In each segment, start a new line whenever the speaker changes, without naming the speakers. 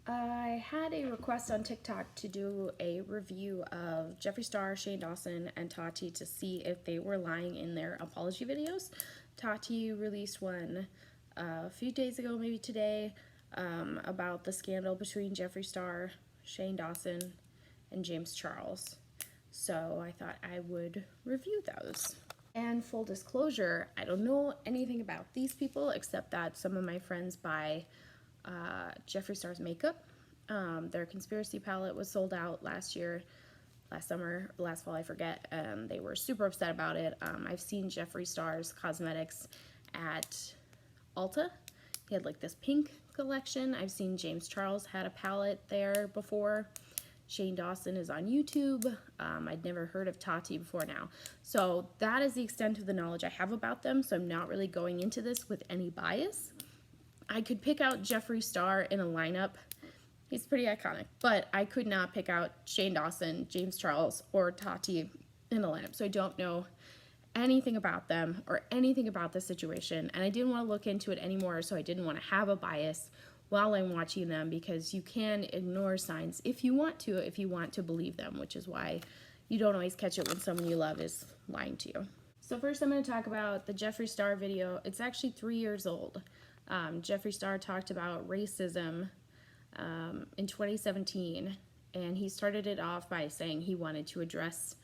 I had a request on TikTok to do a review of Jeffree Star, Shane Dawson, and Tati to see if they were lying in their apology videos. Tati released one a few days ago, maybe today, about the scandal between Jeffree Star, Shane Dawson, and James Charles. So I thought I would review those. And full disclosure, I don't know anything about these people except that some of my friends buy Jeffree Star's makeup. Their conspiracy palette was sold out last summer, last fall, I forget. They were super upset about it. I've seen Jeffree Star's cosmetics at Ulta. He had like this pink collection. I've seen James Charles had a palette there before. Shane Dawson is on YouTube. I'd never heard of Tati before now. So that is the extent of the knowledge I have about them, so I'm not really going into this with any bias. I could pick out Jeffree Star in a lineup. He's pretty iconic, but I could not pick out Shane Dawson, James Charles, or Tati in a lineup, so I don't know anything about them or anything about the situation, and I didn't want to look into it anymore, so I didn't want to have a bias while I'm watching them, because you can ignore signs if you want to believe them, which is why you don't always catch it when someone you love is lying to you. So first I'm going to talk about the Jeffree Star video. It's actually 3 years old. Jeffree Star talked about racism in 2017, and he started it off by saying he wanted to address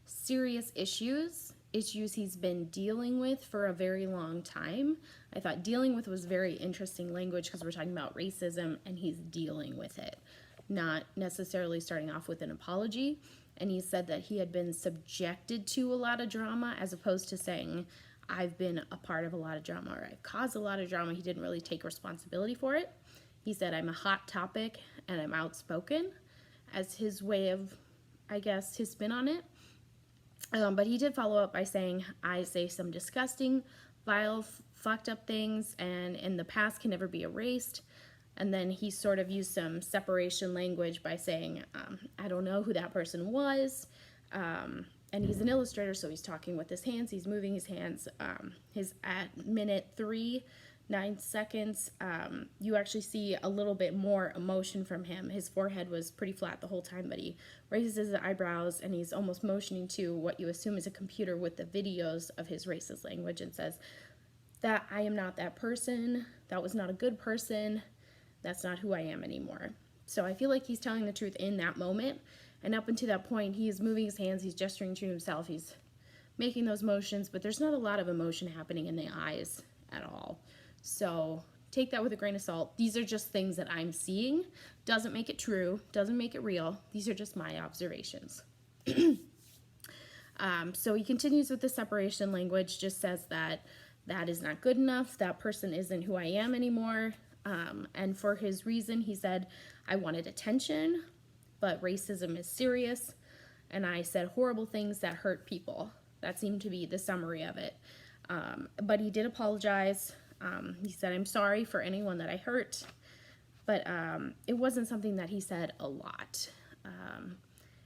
serious issues he's been dealing with for a very long time. I thought dealing with was very interesting language because we're talking about racism and he's dealing with it, not necessarily starting off with an apology. And he said that he had been subjected to a lot of drama, as opposed to saying, I've been a part of a lot of drama or I've caused a lot of drama. He didn't really take responsibility for it. He said, I'm a hot topic and I'm outspoken, as his way of, I guess, his spin on it. But he did follow up by saying, I say some disgusting, vile, fucked up things, and in the past can never be erased. And then he sort of used some separation language by saying, I don't know who that person was. And he's an illustrator, so he's talking with his hands. He's moving his hands. His at minute 3, 9 seconds, you actually see a little bit more emotion from him. His forehead was pretty flat the whole time, but he raises his eyebrows and he's almost motioning to what you assume is a computer with the videos of his racist language, and says that I am not that person. That was not a good person. That's not who I am anymore. So I feel like he's telling the truth in that moment. And up until that point, he is moving his hands, he's gesturing to himself, he's making those motions, but there's not a lot of emotion happening in the eyes at all. So take that with a grain of salt. These are just things that I'm seeing. Doesn't make it true, doesn't make it real. These are just my observations. So he continues with the separation language, just says that that is not good enough, that person isn't who I am anymore. And for his reason, he said, I wanted attention, but racism is serious, and I said horrible things that hurt people. That seemed to be the summary of it. But he did apologize. He said, I'm sorry for anyone that I hurt, but it wasn't something that he said a lot.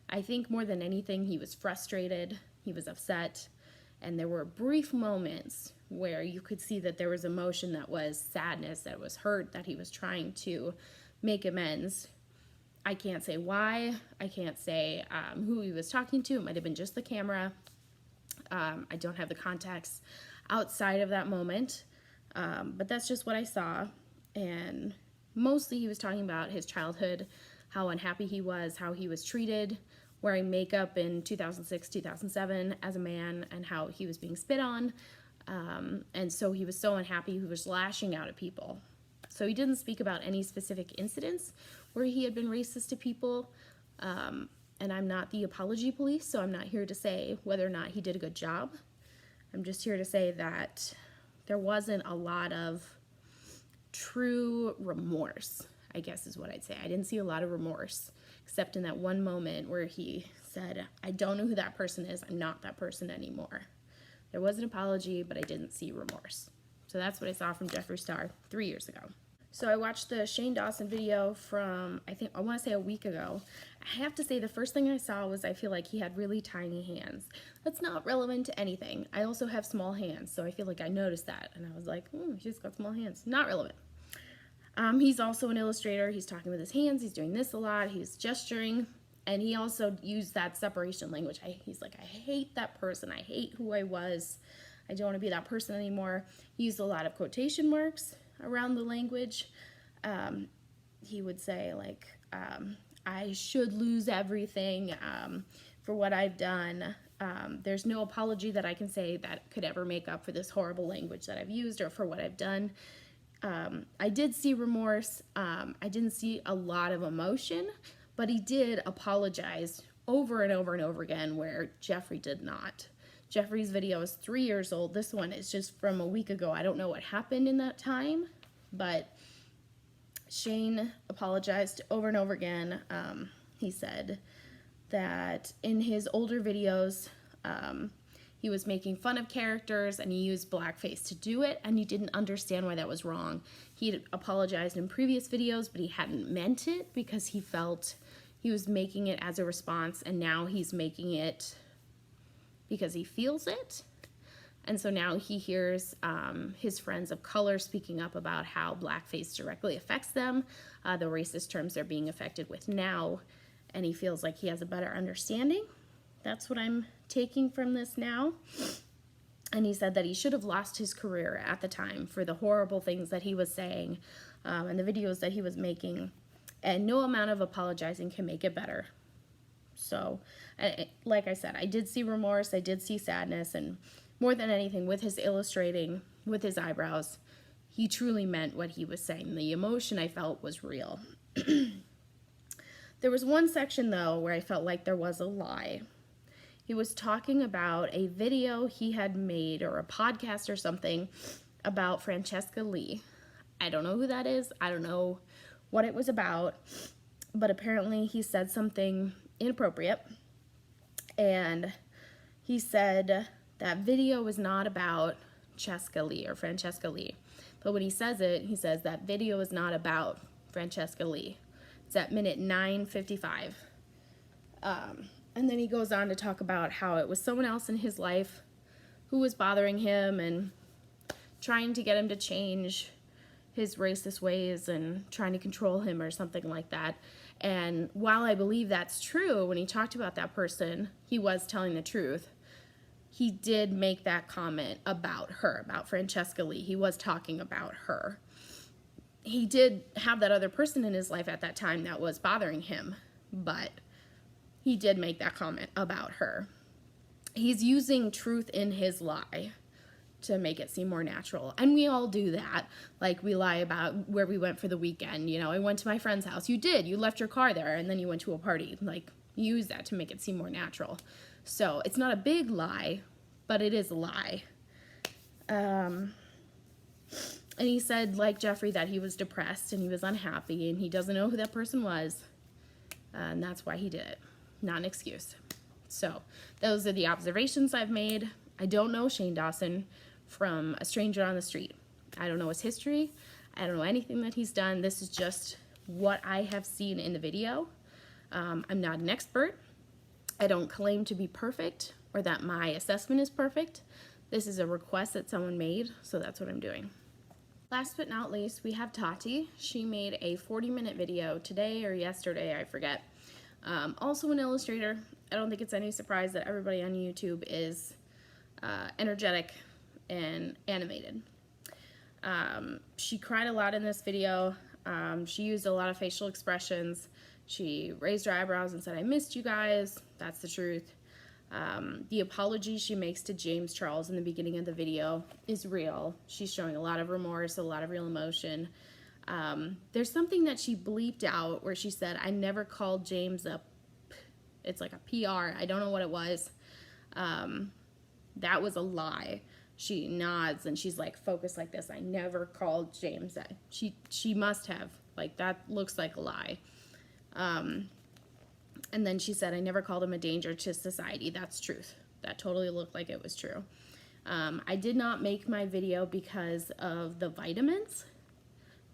I think more than anything, he was frustrated, he was upset, and there were brief moments where you could see that there was emotion, that was sadness, that was hurt, that he was trying to make amends. I can't say why, I can't say who he was talking to. It might have been just the camera. I don't have the context outside of that moment, but that's just what I saw. And mostly he was talking about his childhood, how unhappy he was, how he was treated, wearing makeup in 2006, 2007 as a man, and how he was being spit on. And so he was so unhappy, he was lashing out at people. So he didn't speak about any specific incidents where he had been racist to people. And I'm not the apology police, so I'm not here to say whether or not he did a good job. I'm just here to say that there wasn't a lot of true remorse, I guess is what I'd say. I didn't see a lot of remorse, except in that one moment where he said, I don't know who that person is, I'm not that person anymore. There was an apology, but I didn't see remorse. So that's what I saw from Jeffree Star 3 years ago. So I watched the Shane Dawson video from, I want to say a week ago. I have to say the first thing I saw was I feel like he had really tiny hands. That's not relevant to anything. I also have small hands, so I feel like I noticed that. And I was like, he's just got small hands. Not relevant. He's also an illustrator. He's talking with his hands. He's doing this a lot. He's gesturing. And he also used that separation language. He's like, I hate that person. I hate who I was. I don't want to be that person anymore. He used a lot of quotation marks around the language. He would say, like, I should lose everything for what I've done. There's no apology that I can say that could ever make up for this horrible language that I've used or for what I've done. I did see remorse. I didn't see a lot of emotion, but he did apologize over and over and over again, where Jeffree did not. Jeffree's video is 3 years old. This one is just from a week ago. I don't know what happened in that time, but Shane apologized over and over again. He said that in his older videos, he was making fun of characters and he used blackface to do it, and he didn't understand why that was wrong. He had apologized in previous videos, but he hadn't meant it because he felt he was making it as a response, and now he's making it because he feels it. And so now he hears his friends of color speaking up about how blackface directly affects them, the racist terms they're being affected with now, and he feels like he has a better understanding. That's what I'm taking from this now. And he said that he should have lost his career at the time for the horrible things that he was saying and the videos that he was making, and no amount of apologizing can make it better. So, like I said, I did see remorse, I did see sadness, and more than anything, with his illustrating, with his eyebrows, he truly meant what he was saying. The emotion I felt was real. There was one section, though, where I felt like there was a lie. He was talking about a video he had made, or a podcast or something, about Francesca Lee. I don't know who that is. I don't know what it was about, but apparently he said something inappropriate, and he said that video was not about Francesca Lee. But when he says it, he says that video is not about Francesca Lee. It's at minute 9:55. And then he goes on to talk about how it was someone else in his life who was bothering him and trying to get him to change his racist ways and trying to control him or something like that. And while I believe that's true, when he talked about that person, he was telling the truth. He did make that comment about her, about Francesca Lee. He was talking about her. He did have that other person in his life at that time that was bothering him, but he did make that comment about her. He's using truth in his lie to make it seem more natural. And we all do that. Like, we lie about where we went for the weekend. You know, I went to my friend's house. You did. You left your car there, and then you went to a party. Like, you use that to make it seem more natural. So it's not a big lie, but it is a lie. And he said, like Jeffree, that he was depressed and he was unhappy and he doesn't know who that person was. And that's why he did it. Not an excuse. So those are the observations I've made. I don't know Shane Dawson from a stranger on the street. I don't know his history. I don't know anything that he's done. This is just what I have seen in the video. I'm not an expert. I don't claim to be perfect or that my assessment is perfect. This is a request that someone made, so that's what I'm doing. Last but not least, we have Tati. She made a 40-minute video today or yesterday, I forget. Also an illustrator. I don't think it's any surprise that everybody on YouTube is energetic and animated. She cried a lot in this video. She used a lot of facial expressions. She raised her eyebrows and said, "I missed you guys." That's the truth. The apology she makes to James Charles in the beginning of the video is real. She's showing a lot of remorse, a lot of real emotion. There's something that she bleeped out where she said, "I never called James it's like a PR. I don't know what it was." That was a lie. She nods and she's like focused like this. "I never called James that." She must have. Like, that looks like a lie. And then she said, "I never called him a danger to society." That's truth. That totally looked like it was true. I did not make my video because of the vitamins.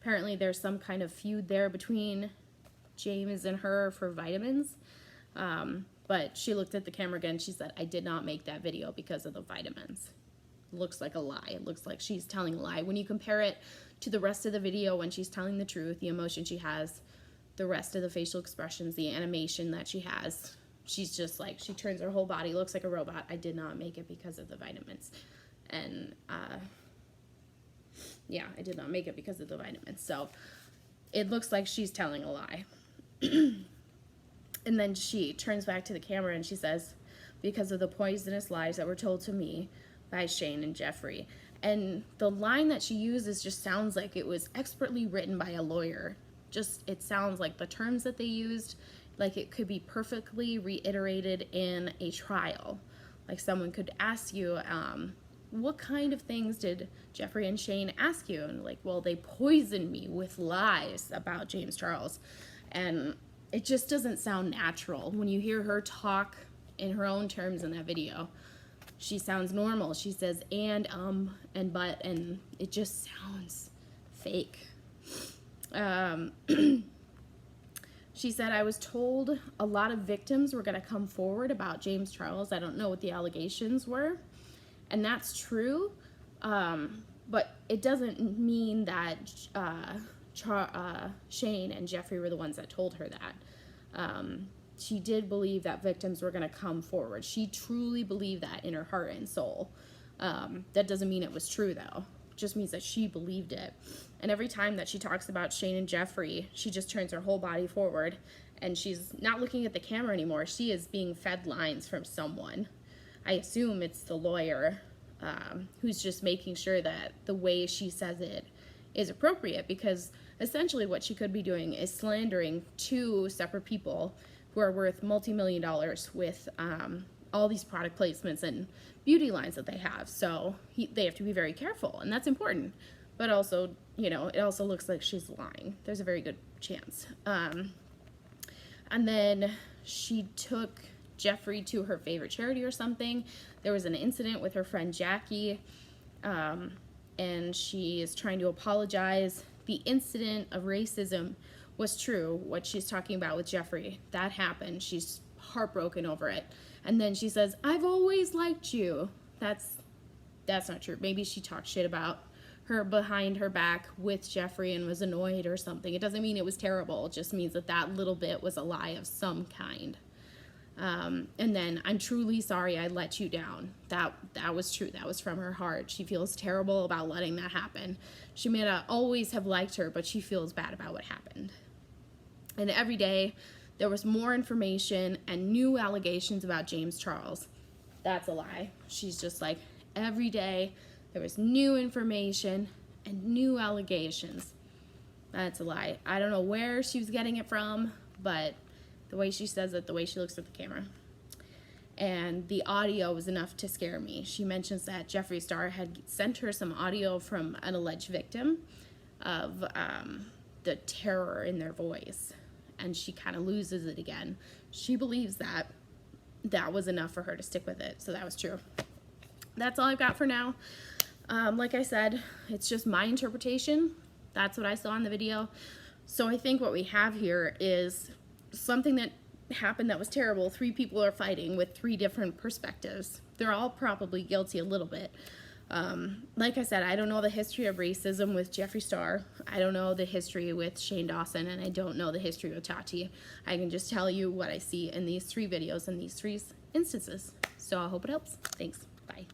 Apparently there's some kind of feud there between James and her for vitamins. But she looked at the camera again. She said, "I did not make that video because of the vitamins." looks like a lie. It looks like she's telling a lie. When you compare it to the rest of the video when she's telling the truth, the emotion she has, the rest of the facial expressions, the animation that she has, she's just like, she turns her whole body, looks like a robot. I did not make it because of the vitamins. And, yeah, I did not make it because of the vitamins. So it looks like she's telling a lie. And then she turns back to the camera and she says, because of the poisonous lies that were told to me by Shane and Jeffree. And the line that she uses just sounds like it was expertly written by a lawyer. Just, it sounds like the terms that they used, like it could be perfectly reiterated in a trial. Like someone could ask you, what kind of things did Jeffree and Shane ask you? And like, well, they poisoned me with lies about James Charles. And it just doesn't sound natural. When you hear her talk in her own terms in that video, she sounds normal. She says and but, and it just sounds fake. She said, I was told a lot of victims were going to come forward about James Charles. I don't know what the allegations were. And that's true, but it doesn't mean that Shane and Jeffree were the ones that told her that. She did believe that victims were going to come forward. She truly believed that in her heart and soul. That doesn't mean it was true, though. It just means that she believed it. And every time that she talks about Shane and Jeffree, she just turns her whole body forward, and she's not looking at the camera anymore. She is being fed lines from someone. I assume it's the lawyer who's just making sure that the way she says it is appropriate, because essentially what she could be doing is slandering two separate people who are worth multi-million dollars with all these product placements and beauty lines that they have. So they have to be very careful, and that's important. But also, you know, it also looks like she's lying. There's a very good chance. And then she took Jeffree to her favorite charity or something. There was an incident with her friend Jackie, and she is trying to apologize. The incident of racism was true, what she's talking about with Jeffree. That happened. She's heartbroken over it. And then she says, I've always liked you. That's not true. Maybe she talked shit about her behind her back with Jeffree and was annoyed or something. It doesn't mean it was terrible. It just means that that little bit was a lie of some kind. And then, I'm truly sorry I let you down. That was true. That was from her heart. She feels terrible about letting that happen. She may not always have liked her, but she feels bad about what happened. And every day, there was more information and new allegations about James Charles. That's a lie. She's just like, every day, there was new information and new allegations. That's a lie. I don't know where she was getting it from, but the way she says it, the way she looks at the camera. And the audio was enough to scare me. She mentions that Jeffree Star had sent her some audio from an alleged victim of the terror in their voice. And she kind of loses it again. She believes that that was enough for her to stick with it. So that was true. That's all I've got for now. Like I said, it's just my interpretation. That's what I saw in the video. So I think what we have here is something that happened that was terrible. 3 people are fighting with 3 different perspectives. They're all probably guilty a little bit. Like I said, I don't know the history of racism with Jeffree Star. I don't know the history with Shane Dawson, and I don't know the history with Tati. I can just tell you what I see in these 3 videos and these 3 instances. So I hope it helps. Thanks. Bye.